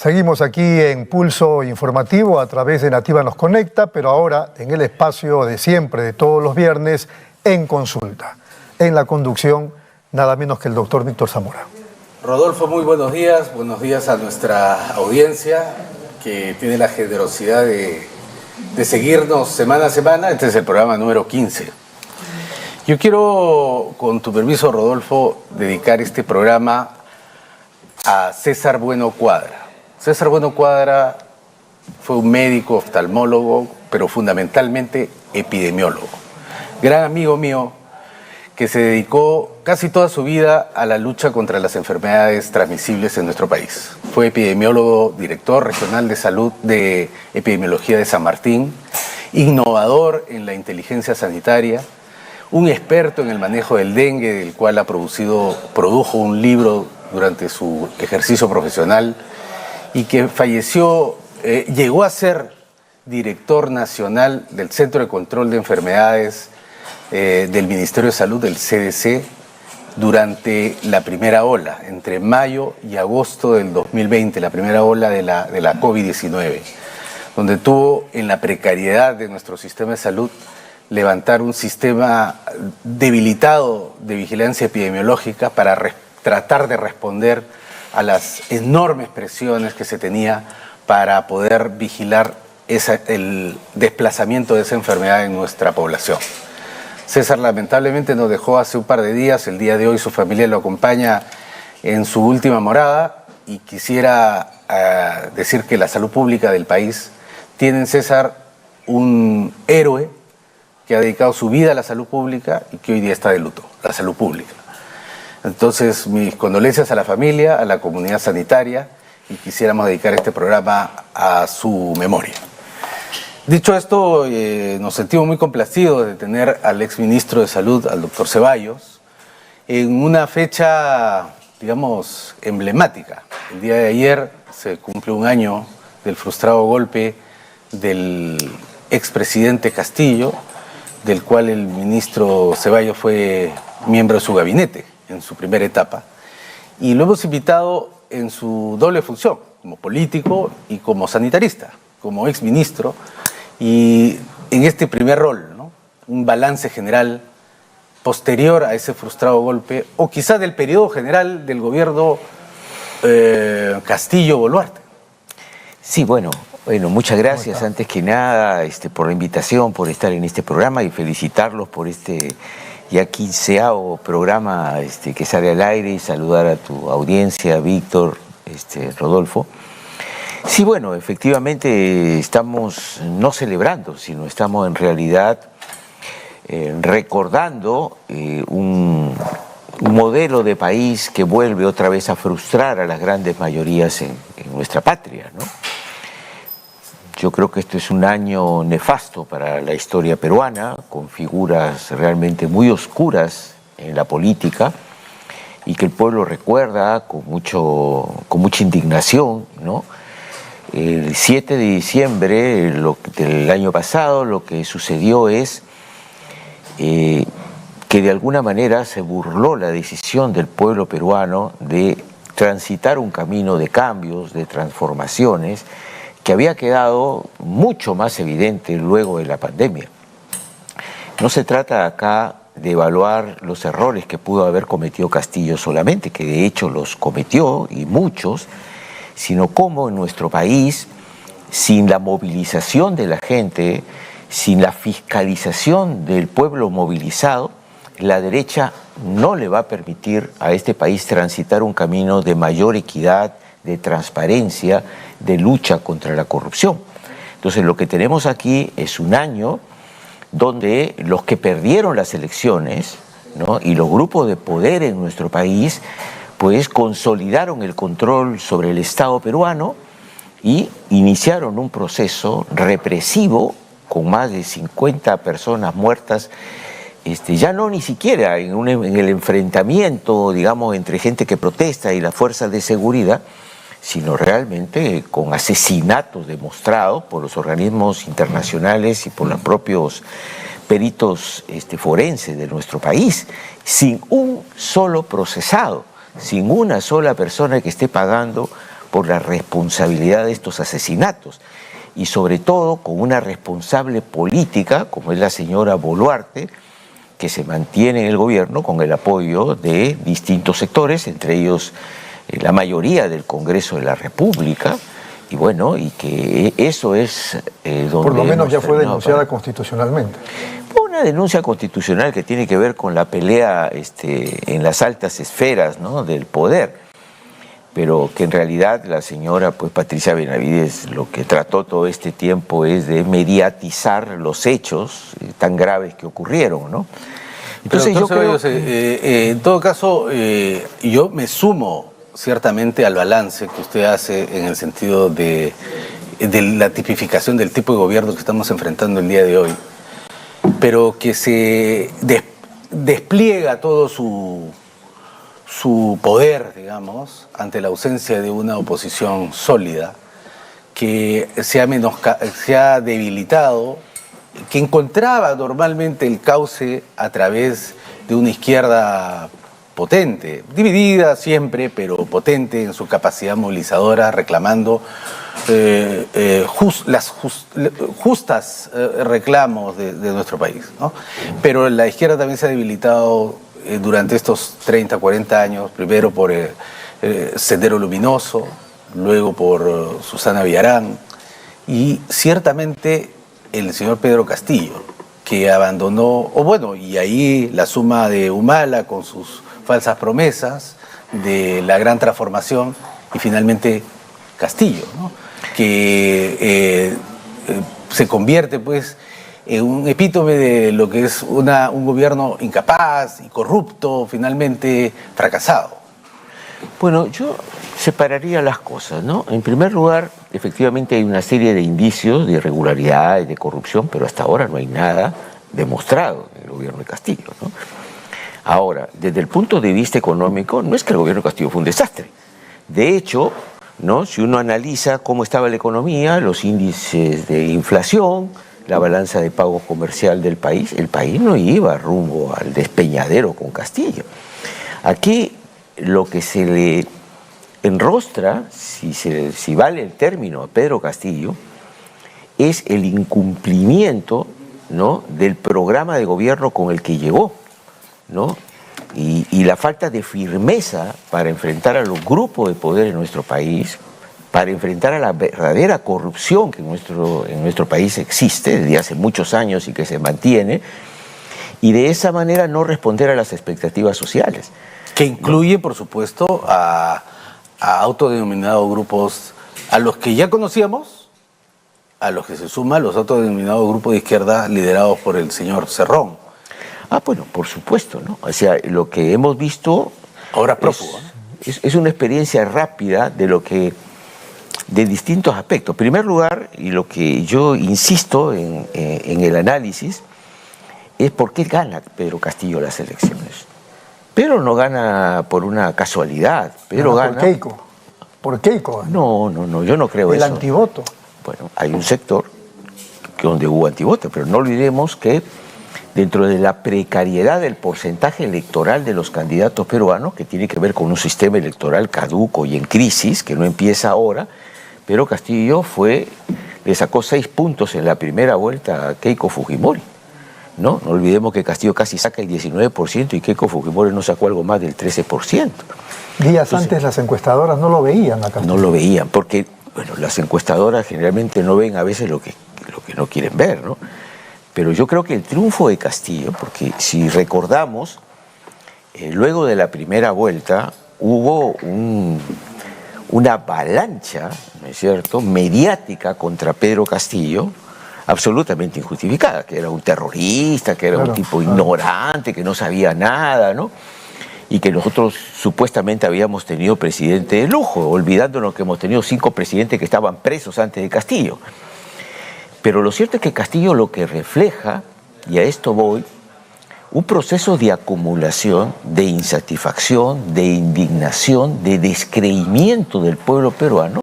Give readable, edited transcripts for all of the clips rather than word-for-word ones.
Seguimos aquí en Pulso Informativo a través de Nativa Nos Conecta, pero ahora en el espacio de siempre, de todos los viernes, en Consulta. En la conducción, nada menos que el doctor Víctor Zamora. Rodolfo, muy buenos días a nuestra audiencia que tiene la generosidad de seguirnos semana a semana. Este es el programa número 15. Yo quiero, con tu permiso, Rodolfo, dedicar este programa a César Bueno Cuadra. César Bueno Cuadra fue un médico, oftalmólogo, pero fundamentalmente epidemiólogo. Gran amigo mío que se dedicó casi toda su vida a la lucha contra las enfermedades transmisibles en nuestro país. Fue epidemiólogo, director regional de salud de epidemiología de San Martín, innovador en la inteligencia sanitaria, un experto en el manejo del dengue, del cual produjo un libro durante su ejercicio profesional y que falleció, llegó a ser director nacional del Centro de Control de Enfermedades del Ministerio de Salud, del CDC, durante la primera ola, entre mayo y agosto del 2020, la primera ola de la COVID-19, donde tuvo, en la precariedad de nuestro sistema de salud, levantar un sistema debilitado de vigilancia epidemiológica para tratar de responder a las enormes presiones que se tenía para poder vigilar el desplazamiento de esa enfermedad en nuestra población. César lamentablemente nos dejó hace un par de días. El día de hoy su familia lo acompaña en su última morada y quisiera decir que la salud pública del país tiene en César un héroe que ha dedicado su vida a la salud pública y que hoy día está de luto, la salud pública. Entonces, mis condolencias a la familia, a la comunidad sanitaria, y quisiéramos dedicar este programa a su memoria. Dicho esto, nos sentimos muy complacidos de tener al exministro de Salud, al doctor Ceballos, en una fecha, digamos, emblemática. El día de ayer se cumple un año del frustrado golpe del expresidente Castillo, del cual el ministro Ceballos fue miembro de su gabinete en su primera etapa, y lo hemos invitado en su doble función, como político y como sanitarista, como exministro, y en este primer rol, ¿no? Un balance general posterior a ese frustrado golpe, o quizá del periodo general del gobierno Castillo-Boluarte. Sí, bueno, muchas gracias antes que nada por la invitación, por estar en este programa y felicitarlos por este ya 15º programa que sale al aire, y saludar a tu audiencia, Víctor, Rodolfo. Sí, bueno, efectivamente estamos no celebrando, sino estamos en realidad recordando un modelo de país que vuelve otra vez a frustrar a las grandes mayorías en nuestra patria, ¿no? Yo creo que este es un año nefasto para la historia peruana, con figuras realmente muy oscuras en la política y que el pueblo recuerda con mucha indignación, ¿no? El 7 de diciembre del año pasado lo que sucedió es que de alguna manera se burló la decisión del pueblo peruano de transitar un camino de cambios, de transformaciones, que había quedado mucho más evidente luego de la pandemia. No se trata acá de evaluar los errores que pudo haber cometido Castillo solamente, que de hecho los cometió y muchos, sino cómo en nuestro país, sin la movilización de la gente, sin la fiscalización del pueblo movilizado, la derecha no le va a permitir a este país transitar un camino de mayor equidad, de transparencia, de lucha contra la corrupción. Entonces lo que tenemos aquí es un año donde los que perdieron las elecciones, ¿no?, y los grupos de poder en nuestro país, pues consolidaron el control sobre el Estado peruano y iniciaron un proceso represivo con más de 50 personas muertas, ya no ni siquiera en el enfrentamiento, digamos, entre gente que protesta y las fuerzas de seguridad, sino realmente con asesinatos demostrados por los organismos internacionales y por los propios peritos forenses de nuestro país, sin un solo procesado, sin una sola persona que esté pagando por la responsabilidad de estos asesinatos y sobre todo con una responsable política como es la señora Boluarte, que se mantiene en el gobierno con el apoyo de distintos sectores, entre ellos la mayoría del Congreso de la República, y bueno, y que eso es donde... Por lo menos ya fue denunciada para... constitucionalmente. Una denuncia constitucional que tiene que ver con la pelea en las altas esferas, ¿no?, del poder, pero que en realidad la señora pues Patricia Benavides lo que trató todo este tiempo es de mediatizar los hechos tan graves que ocurrieron, ¿no? Entonces yo creo que... en todo caso, yo me sumo ciertamente al balance que usted hace en el sentido de la tipificación del tipo de gobierno que estamos enfrentando el día de hoy, pero que se despliega todo su poder, digamos, ante la ausencia de una oposición sólida, que se ha debilitado, que encontraba normalmente el cauce a través de una izquierda potente, dividida siempre, pero potente en su capacidad movilizadora, reclamando justas reclamos de nuestro país, ¿no? Pero la izquierda también se ha debilitado durante estos 30, 40 años, primero por Sendero Luminoso, luego por Susana Villarán y ciertamente el señor Pedro Castillo, que abandonó, y ahí la suma de Humala con sus falsas promesas de la gran transformación y finalmente Castillo, ¿no?, que se convierte pues en un epítome de lo que es un gobierno incapaz y corrupto, finalmente fracasado. Bueno, yo separaría las cosas, ¿no? En primer lugar, efectivamente hay una serie de indicios de irregularidad y de corrupción, pero hasta ahora no hay nada demostrado en el gobierno de Castillo, ¿no? Ahora, desde el punto de vista económico, no es que el gobierno de Castillo fue un desastre. De hecho, ¿no?, si uno analiza cómo estaba la economía, los índices de inflación, la balanza de pago comercial del país, el país no iba rumbo al despeñadero con Castillo. Aquí lo que se le enrostra, si vale el término, a Pedro Castillo, es el incumplimiento, ¿no?, del programa de gobierno con el que llegó, ¿no?, y la falta de firmeza para enfrentar a los grupos de poder en nuestro país, para enfrentar a la verdadera corrupción que en nuestro país existe desde hace muchos años y que se mantiene, y de esa manera no responder a las expectativas sociales. Que incluye, por supuesto, a autodenominados grupos, a los que ya conocíamos, a los que se suman los autodenominados grupos de izquierda liderados por el señor Cerrón. Bueno, por supuesto, ¿no? O sea, lo que hemos visto ahora prófugo, es una experiencia rápida de distintos aspectos. En primer lugar, y lo que yo insisto en el análisis, es por qué gana Pedro Castillo las elecciones. Pedro no gana por una casualidad. Pedro gana... ¿Por Keiko? ¿Por Keiko? No, yo no creo eso. ¿El antivoto? Bueno, hay un sector donde hubo antivoto, pero no olvidemos que dentro de la precariedad del porcentaje electoral de los candidatos peruanos, que tiene que ver con un sistema electoral caduco y en crisis, que no empieza ahora, Pedro Castillo le sacó 6 puntos en la primera vuelta a Keiko Fujimori, ¿no? No olvidemos que Castillo casi saca el 19% y Keiko Fujimori no sacó algo más del 13%. Días antes las encuestadoras no lo veían a Castillo. No lo veían, porque las encuestadoras generalmente no ven a veces lo que no quieren ver, ¿no? Pero yo creo que el triunfo de Castillo, porque si recordamos, luego de la primera vuelta hubo una avalancha, ¿no es cierto?, mediática contra Pedro Castillo, absolutamente injustificada, que era un terrorista, que era un tipo ignorante, que no sabía nada, ¿no? Y que nosotros supuestamente habíamos tenido presidente de lujo, olvidándonos que hemos tenido 5 presidentes que estaban presos antes de Castillo. Pero lo cierto es que Castillo lo que refleja, y a esto voy, un proceso de acumulación, de insatisfacción, de indignación, de descreimiento del pueblo peruano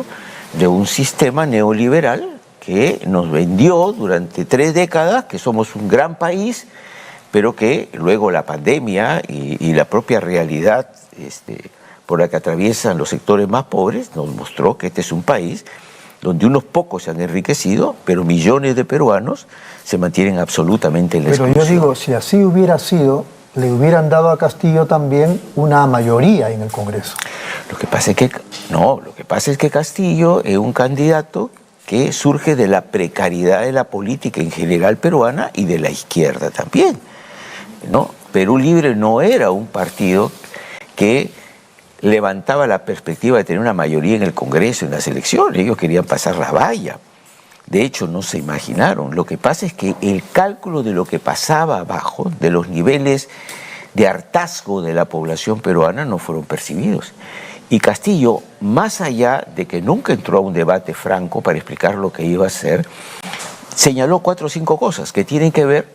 de un sistema neoliberal que nos vendió durante 3 décadas que somos un gran país, pero que luego la pandemia y la propia realidad por la que atraviesan los sectores más pobres, nos mostró que este es un país donde unos pocos se han enriquecido, pero millones de peruanos se mantienen absolutamente en la exclusión. Pero yo digo, si así hubiera sido, le hubieran dado a Castillo también una mayoría en el Congreso. Lo que pasa es que Castillo es un candidato que surge de la precariedad de la política en general peruana y de la izquierda también, ¿no? Perú Libre no era un partido que levantaba la perspectiva de tener una mayoría en el Congreso, en las elecciones. Ellos querían pasar la valla. De hecho, no se imaginaron. Lo que pasa es que el cálculo de lo que pasaba abajo, de los niveles de hartazgo de la población peruana, no fueron percibidos. Y Castillo, más allá de que nunca entró a un debate franco para explicar lo que iba a hacer, señaló 4 o 5 cosas que tienen que ver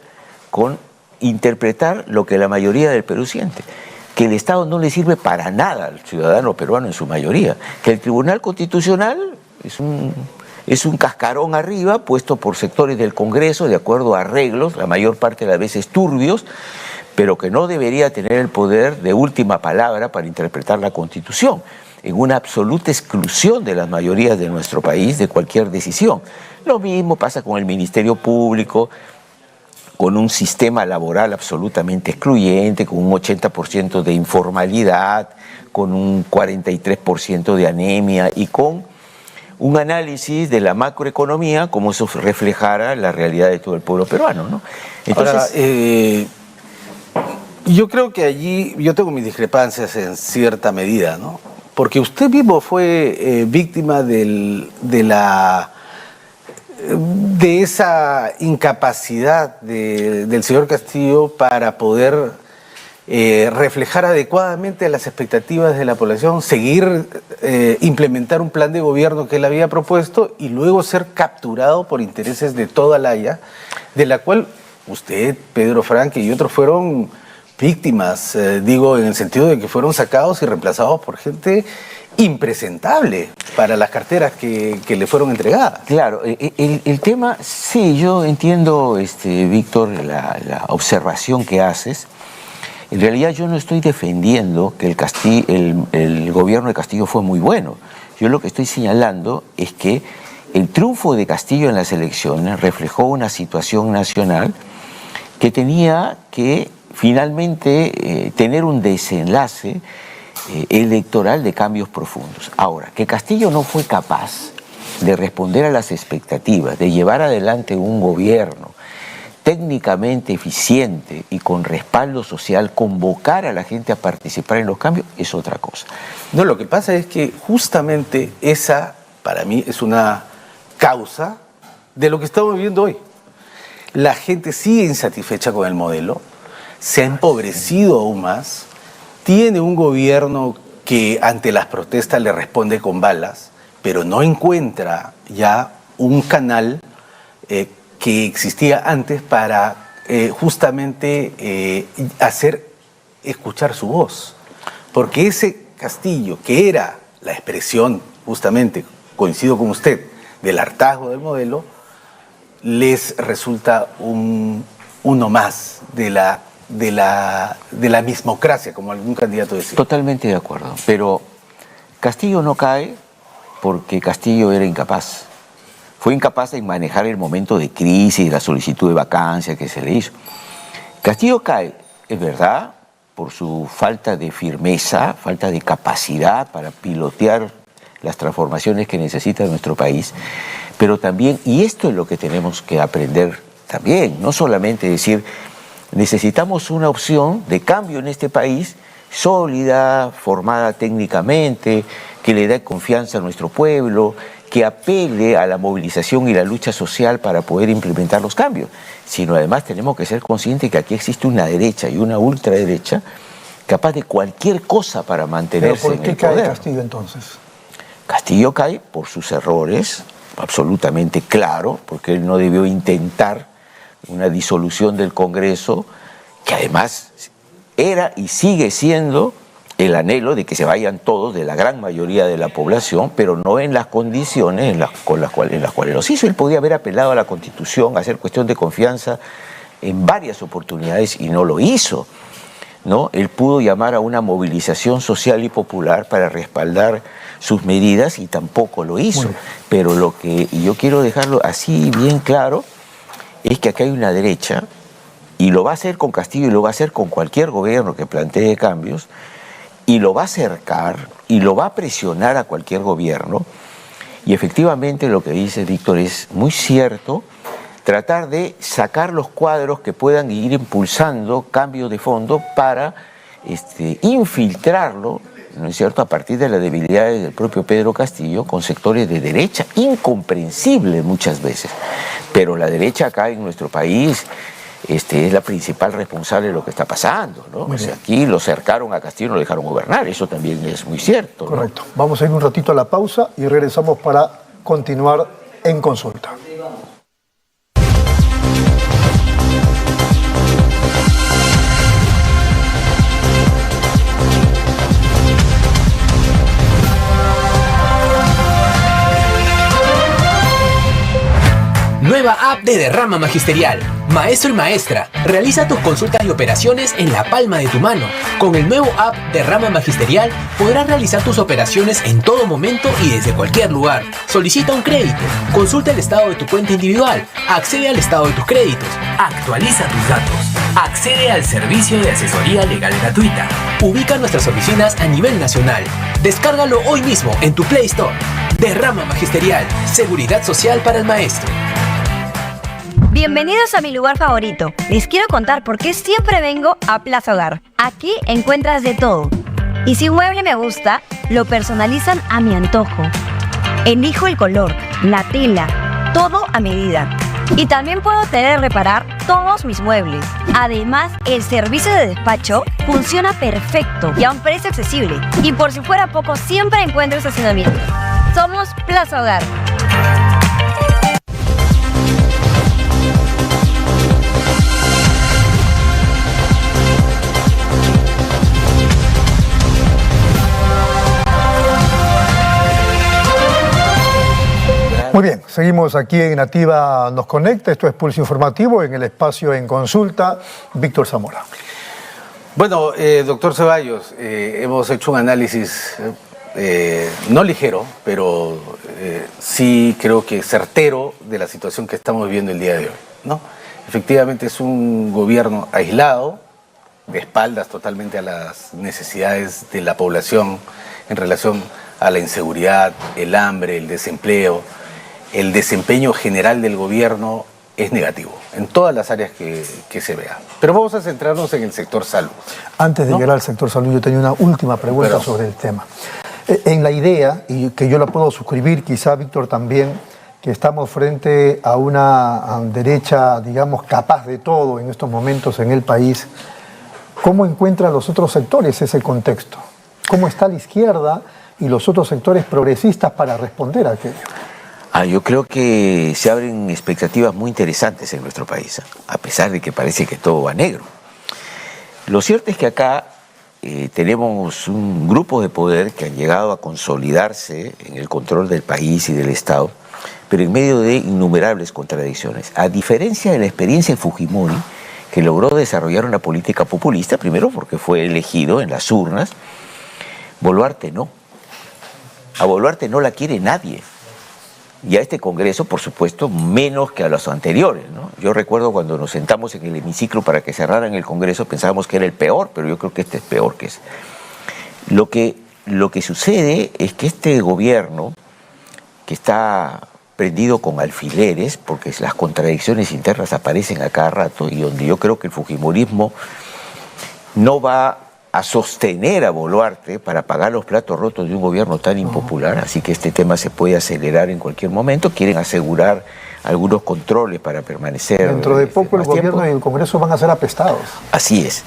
con interpretar lo que la mayoría del Perú siente. Que el Estado no le sirve para nada al ciudadano peruano en su mayoría. Que el Tribunal Constitucional es un cascarón arriba puesto por sectores del Congreso de acuerdo a arreglos, la mayor parte de las veces turbios, pero que no debería tener el poder de última palabra para interpretar la Constitución, en una absoluta exclusión de las mayorías de nuestro país de cualquier decisión. Lo mismo pasa con el Ministerio Público, con un sistema laboral absolutamente excluyente, con un 80% de informalidad, con un 43% de anemia y con un análisis de la macroeconomía como eso reflejara la realidad de todo el pueblo peruano, ¿no? Entonces, ahora, yo creo que allí yo tengo mis discrepancias en cierta medida, ¿no? Porque usted mismo fue víctima de esa incapacidad del señor Castillo para poder reflejar adecuadamente las expectativas de la población, seguir, implementar un plan de gobierno que él había propuesto y luego ser capturado por intereses de toda la Haya, de la cual usted, Pedro Franque y otros fueron víctimas, digo, en el sentido de que fueron sacados y reemplazados por gente impresentable para las carteras que le fueron entregadas. Claro, el tema, sí, yo entiendo, Víctor, la observación que haces. En realidad yo no estoy defendiendo que el gobierno de Castillo fue muy bueno. Yo lo que estoy señalando es que el triunfo de Castillo en las elecciones reflejó una situación nacional que tenía que finalmente tener un desenlace electoral de cambios profundos. Ahora, que Castillo no fue capaz de responder a las expectativas, de llevar adelante un gobierno técnicamente eficiente y con respaldo social, convocar a la gente a participar en los cambios, es otra cosa. No, lo que pasa es que justamente esa, para mí, es una causa de lo que estamos viviendo hoy. La gente sigue insatisfecha con el modelo, se ha empobrecido aún más, tiene un gobierno que ante las protestas le responde con balas, pero no encuentra ya un canal que existía antes para justamente hacer escuchar su voz. Porque ese Castillo, que era la expresión, justamente, coincido con usted, del hartazgo del modelo, les resulta uno más de la mismocracia, como algún candidato decía. Totalmente de acuerdo, pero Castillo no cae porque Castillo era incapaz. Fue incapaz de manejar el momento de crisis, la solicitud de vacancia que se le hizo. Castillo cae, es verdad, por su falta de firmeza, falta de capacidad para pilotear las transformaciones que necesita nuestro país, pero también, y esto es lo que tenemos que aprender también, no solamente decir, necesitamos una opción de cambio en este país sólida, formada técnicamente, que le dé confianza a nuestro pueblo, que apele a la movilización y la lucha social para poder implementar los cambios, sino además tenemos que ser conscientes que aquí existe una derecha y una ultraderecha capaz de cualquier cosa para mantenerse en el poder. ¿Pero por qué cae Castillo entonces? Castillo cae por sus errores, absolutamente claro, porque él no debió intentar una disolución del Congreso, que además era y sigue siendo el anhelo de que se vayan todos de la gran mayoría de la población, pero no en las condiciones en las cuales los hizo. Él podía haber apelado a la Constitución, a hacer cuestión de confianza en varias oportunidades y no lo hizo. ¿no? Él pudo llamar a una movilización social y popular para respaldar sus medidas y tampoco lo hizo. Pero lo que yo quiero dejarlo así bien claro es que acá hay una derecha, y lo va a hacer con Castillo y lo va a hacer con cualquier gobierno que plantee cambios, y lo va a acercar y lo va a presionar a cualquier gobierno. Y efectivamente lo que dice Víctor es muy cierto, tratar de sacar los cuadros que puedan ir impulsando cambios de fondo para infiltrarlo, ¿no es cierto?, a partir de las debilidades del propio Pedro Castillo con sectores de derecha, incomprensibles muchas veces. Pero la derecha acá en nuestro país es la principal responsable de lo que está pasando, ¿no? O sea, aquí lo cercaron a Castillo y no lo dejaron gobernar, eso también es muy cierto, ¿no? Correcto. Vamos a ir un ratito a la pausa y regresamos para continuar en consulta. Nueva app de Derrama Magisterial. Maestro y maestra, realiza tus consultas y operaciones en la palma de tu mano. Con el nuevo app Derrama Magisterial podrás realizar tus operaciones en todo momento y desde cualquier lugar. Solicita un crédito, consulta el estado de tu cuenta individual, accede al estado de tus créditos, actualiza tus datos, accede al servicio de asesoría legal gratuita. Ubica nuestras oficinas a nivel nacional. Descárgalo hoy mismo en tu Play Store. Derrama Magisterial, seguridad social para el maestro. Bienvenidos a mi lugar favorito. Les quiero contar por qué siempre vengo a Plaza Hogar. Aquí encuentras de todo. Y si un mueble me gusta, lo personalizan a mi antojo. Elijo el color, la tela, todo a medida. Y también puedo tener reparar todos mis muebles. Además, el servicio de despacho funciona perfecto y a un precio accesible. Y por si fuera poco, siempre encuentro estacionamiento. Somos Plaza Hogar. Muy bien, seguimos aquí en Nativa Nos Conecta, esto es Pulso Informativo, en el espacio En Consulta, Víctor Zamora. Bueno, doctor Ceballos, hemos hecho un análisis no ligero, pero sí creo que certero de la situación que estamos viviendo el día de hoy, ¿no? Efectivamente es un gobierno aislado, de espaldas totalmente a las necesidades de la población en relación a la inseguridad, el hambre, el desempleo. El desempeño general del gobierno es negativo, en todas las áreas que se vea. Pero vamos a centrarnos en el sector salud. Antes de llegar al sector salud, yo tenía una última pregunta sobre el tema. En la idea, y que yo la puedo suscribir, quizá Víctor también, que estamos frente a una derecha, digamos, capaz de todo en estos momentos en el país, ¿cómo encuentran los otros sectores ese contexto? ¿Cómo está la izquierda y los otros sectores progresistas para responder a aquello? Yo creo que se abren expectativas muy interesantes en nuestro país, a pesar de que parece que todo va negro. Lo cierto es que acá tenemos un grupo de poder que han llegado a consolidarse en el control del país y del Estado, pero en medio de innumerables contradicciones. A diferencia de la experiencia de Fujimori, que logró desarrollar una política populista, primero porque fue elegido en las urnas, Boluarte no. A Boluarte no la quiere nadie. Y a este Congreso, por supuesto, menos que a los anteriores, ¿no? Yo recuerdo cuando nos sentamos en el hemiciclo para que cerraran el Congreso, pensábamos que era el peor, pero yo creo que este es peor que ese. Lo que sucede es que este gobierno, que está prendido con alfileres, porque las contradicciones internas aparecen a cada rato, y donde yo creo que el fujimorismo no va a sostener a Boluarte para pagar los platos rotos de un gobierno tan impopular, así que este tema se puede acelerar en cualquier momento. Quieren asegurar algunos controles para permanecer. Dentro de poco el gobierno y el Congreso van a ser apestados. Así es.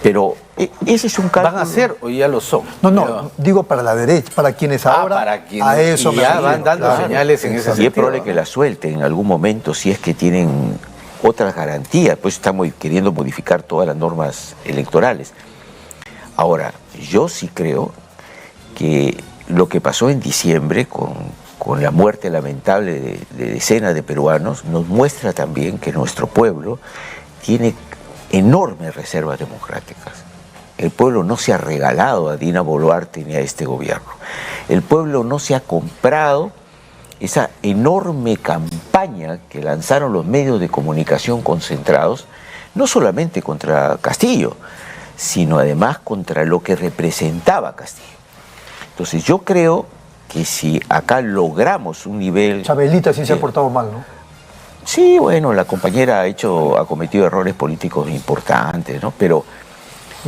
Pero ese es un cálculo. ¿Van a ser o ya lo son? No, digo para la derecha, para quienes ahora para quienes a eso ya van dando señales en ese sentido. Y es probable que la suelten en algún momento si es que tienen otras garantías, pues estamos queriendo modificar todas las normas electorales. Ahora, yo sí creo que lo que pasó en diciembre con la muerte lamentable de decenas de peruanos nos muestra también que nuestro pueblo tiene enormes reservas democráticas. El pueblo no se ha regalado a Dina Boluarte ni a este gobierno. El pueblo no se ha comprado esa enorme campaña que lanzaron los medios de comunicación concentrados, no solamente contra Castillo, sino además contra lo que representaba Castillo. Entonces yo creo que si acá logramos un nivel... Chabelita sí se ha portado mal, ¿no? Sí, bueno, la compañera ha cometido errores políticos importantes, ¿no? Pero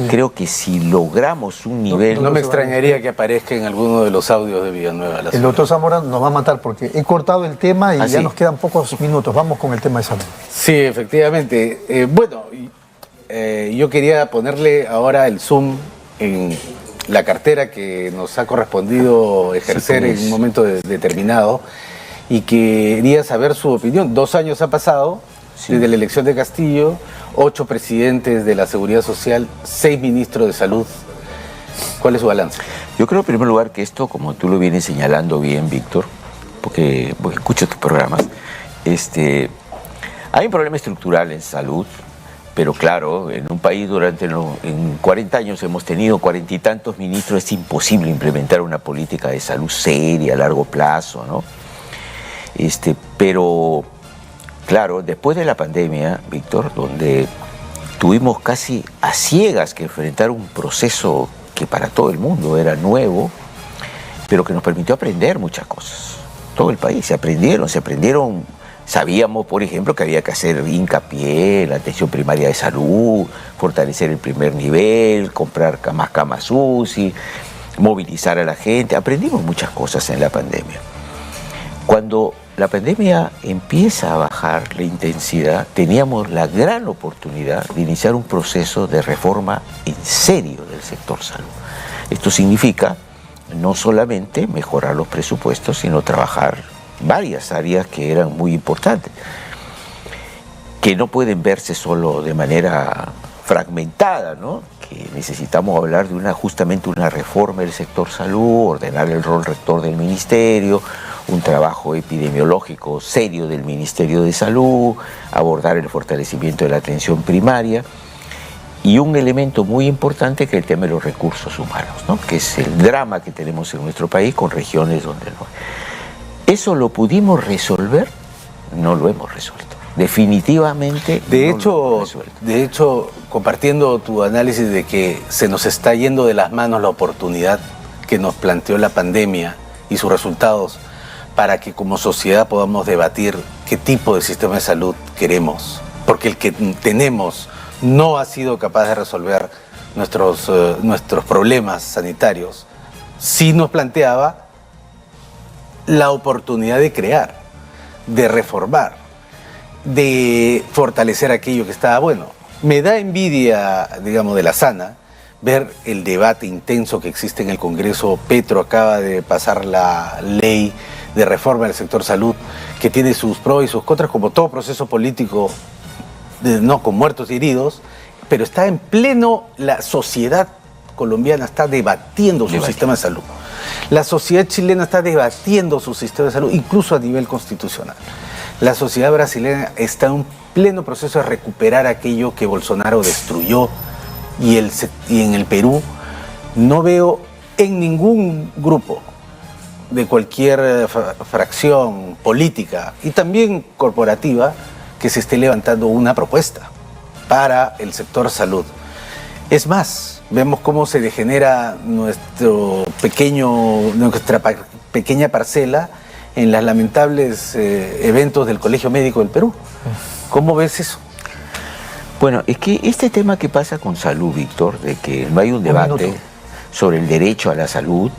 creo que si logramos un nivel... No me extrañaría que aparezca en alguno de los audios de Villanueva. El doctor Zamora nos va a matar porque he cortado el tema y ya nos quedan pocos minutos. Vamos con el tema de salud. Sí, efectivamente. Yo quería ponerle ahora el zoom en la cartera que nos ha correspondido ejercer en un momento determinado y quería saber su opinión. 2 años ha pasado desde la elección de Castillo, 8 presidentes de la Seguridad Social, 6 ministros de Salud. ¿Cuál es su balance? Yo creo en primer lugar que esto, como tú lo vienes señalando bien, Víctor, porque escucho tus programas, hay un problema estructural en salud. Pero claro, en un país en 40 años hemos tenido 40 y tantos ministros, es imposible implementar una política de salud seria a largo plazo, ¿no? Pero claro, después de la pandemia, Víctor, donde tuvimos casi a ciegas que enfrentar un proceso que para todo el mundo era nuevo, pero que nos permitió aprender muchas cosas. Todo el país se aprendieron. Sabíamos, por ejemplo, que había que hacer hincapié en la atención primaria de salud, fortalecer el primer nivel, comprar más camas UCI, movilizar a la gente. Aprendimos muchas cosas en la pandemia. Cuando la pandemia empieza a bajar la intensidad, teníamos la gran oportunidad de iniciar un proceso de reforma en serio del sector salud. Esto significa no solamente mejorar los presupuestos, sino trabajar varias áreas que eran muy importantes, que no pueden verse solo de manera fragmentada, ¿no? Que necesitamos hablar de justamente una reforma del sector salud, ordenar el rol rector del ministerio, un trabajo epidemiológico serio del Ministerio de Salud, abordar el fortalecimiento de la atención primaria y un elemento muy importante que es el tema de los recursos humanos, ¿no? Que es el drama que tenemos en nuestro país con regiones donde no. ¿Eso lo pudimos resolver? No lo hemos resuelto. Definitivamente de no lo hemos resuelto. De hecho, compartiendo tu análisis de que se nos está yendo de las manos la oportunidad que nos planteó la pandemia y sus resultados para que como sociedad podamos debatir qué tipo de sistema de salud queremos. Porque el que tenemos no ha sido capaz de resolver nuestros problemas sanitarios. Sí nos planteaba la oportunidad de crear, de reformar, de fortalecer aquello que estaba bueno. Me da envidia, digamos, de la sana, ver el debate intenso que existe en el Congreso. Petro acaba de pasar la ley de reforma del sector salud, que tiene sus pros y sus contras, como todo proceso político, no con muertos y heridos, pero está en pleno, la sociedad colombiana está debatiendo su sistema de salud. La sociedad chilena está debatiendo su sistema de salud, incluso a nivel constitucional. La sociedad brasileña está en un pleno proceso de recuperar aquello que Bolsonaro destruyó y en el Perú no veo en ningún grupo de cualquier fracción política y también corporativa que se esté levantando una propuesta para el sector salud. Es más, vemos cómo se degenera nuestra pequeña parcela en los lamentables eventos del Colegio Médico del Perú. ¿Cómo ves eso? Bueno, es que este tema que pasa con salud, Víctor, de que no hay un debate sobre el derecho a la salud,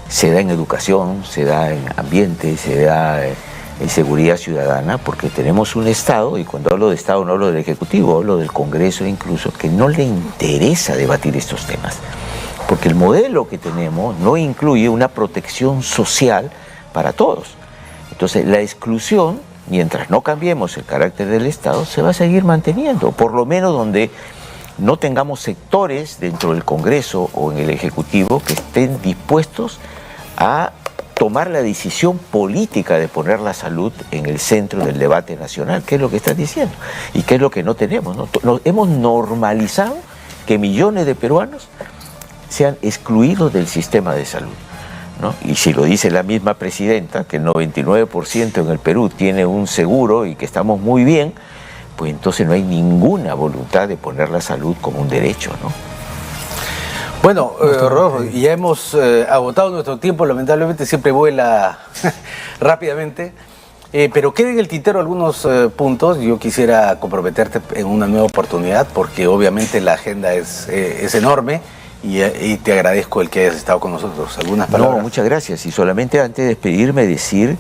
se da en educación, se da en ambiente, se da en seguridad ciudadana, porque tenemos un Estado, y cuando hablo de Estado no hablo del Ejecutivo, hablo del Congreso incluso, que no le interesa debatir estos temas, porque el modelo que tenemos no incluye una protección social para todos. Entonces la exclusión, mientras no cambiemos el carácter del Estado, se va a seguir manteniendo, por lo menos donde no tengamos sectores dentro del Congreso o en el Ejecutivo que estén dispuestos a tomar la decisión política de poner la salud en el centro del debate nacional, que es lo que estás diciendo, y que es lo que no tenemos, ¿no? Hemos normalizado que millones de peruanos sean excluidos del sistema de salud, ¿no? Y si lo dice la misma presidenta, que el 99% en el Perú tiene un seguro y que estamos muy bien, pues entonces no hay ninguna voluntad de poner la salud como un derecho, ¿no? Bueno, Rodolfo, ya hemos agotado nuestro tiempo, lamentablemente siempre vuela rápidamente, pero queden en el tintero algunos puntos. Yo quisiera comprometerte en una nueva oportunidad, porque obviamente la agenda es enorme, y te agradezco el que hayas estado con nosotros. ¿Algunas palabras? No, muchas gracias. Y solamente antes de despedirme decir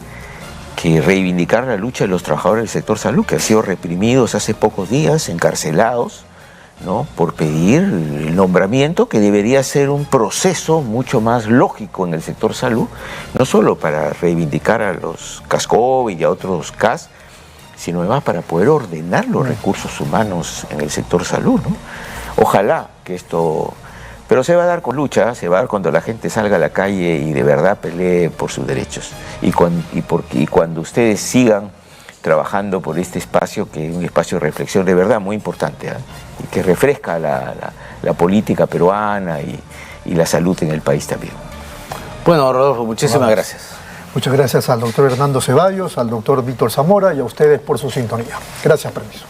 que reivindicar la lucha de los trabajadores del sector salud, que han sido reprimidos hace pocos días, encarcelados, ¿no?, por pedir el nombramiento, que debería ser un proceso mucho más lógico en el sector salud, no solo para reivindicar a los CAS-COVID y a otros CAS, sino además para poder ordenar los recursos humanos en el sector salud, ¿no? Ojalá que esto... Pero se va a dar con lucha, se va a dar cuando la gente salga a la calle y de verdad pelee por sus derechos. Y cuando ustedes sigan trabajando por este espacio, que es un espacio de reflexión de verdad muy importante, ¿eh?, y que refresca la política peruana y la salud en el país también. Bueno, Rodolfo, muchísimas gracias. Muchas gracias al doctor Hernando Ceballos, al doctor Víctor Zamora y a ustedes por su sintonía. Gracias, permiso.